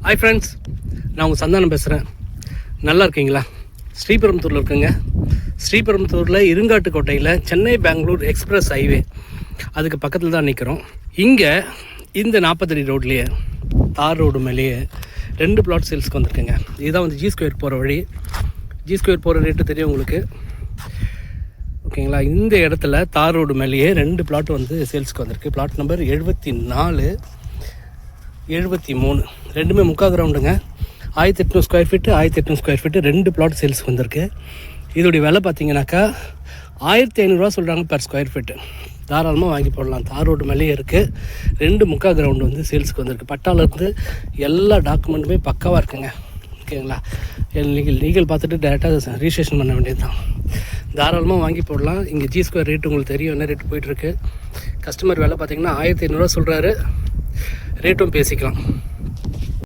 Hi friends, நான் உங்கள் சந்தானம் பேசுகிறேன். நல்லா இருக்கீங்களா? ஸ்ரீபெரும்புத்தூரில் இருக்குங்க. ஸ்ரீபெரும்புத்தூரில் இருங்காட்டுக்கோட்டையில் சென்னை பெங்களூர் எக்ஸ்பிரஸ் ஹைவே அதுக்கு பக்கத்தில் தான் நிற்கிறோம். இங்கே இந்த 40 அடி ரோட்லேயே தார் ரோடு மேலேயே 2 பிளாட் சேல்ஸ்க்கு வந்திருக்குங்க. இதுதான் வந்து ஜி ஸ்கொயர் போகிற வழி. ஜி ஸ்கொயர் போகிற ரேட்டு தெரியும் உங்களுக்கு, ஓகேங்களா? இந்த இடத்துல தார் ரோடு மேலேயே 2 பிளாட் வந்து சேல்ஸ்க்கு வந்திருக்கு. பிளாட் நம்பர் 74, 73 ரெண்டுமே முக்கால் கிரவுண்டுங்க. 1800 square feet 1800 square feet 2 flat sales வந்திருக்கு. இதோடைய விலை பார்த்தீங்கன்னாக்கா 1500 சொல்கிறாங்க பெர் ஸ்கொயர் ஃபீட்டு. தாராளமாக வாங்கி போடலாம். தார் ரோடு மேலேயே இருக்குது. 2 முக்கால் கிரவுண்டு வந்து சேல்ஸுக்கு வந்திருக்கு. பட்டாலேருந்து எல்லா டாக்குமெண்ட்டுமே பக்காவாக இருக்குங்க, ஓகேங்களா? லீகல் பார்த்துட்டு டேரெக்டாக ரிஜிஸ்ட்ரேஷன் பண்ண வேண்டியது தான். தாராளமாக வாங்கி போடலாம். இங்கே ஜி ஸ்கொயர் ரேட்டு உங்களுக்கு தெரியும், என்ன ரேட்டு போயிட்டுருக்கு. கஸ்டமர் விலை பார்த்தீங்கன்னா 1500 சொல்கிறாரு. ரேட்டும் பேசிக்கலாம்.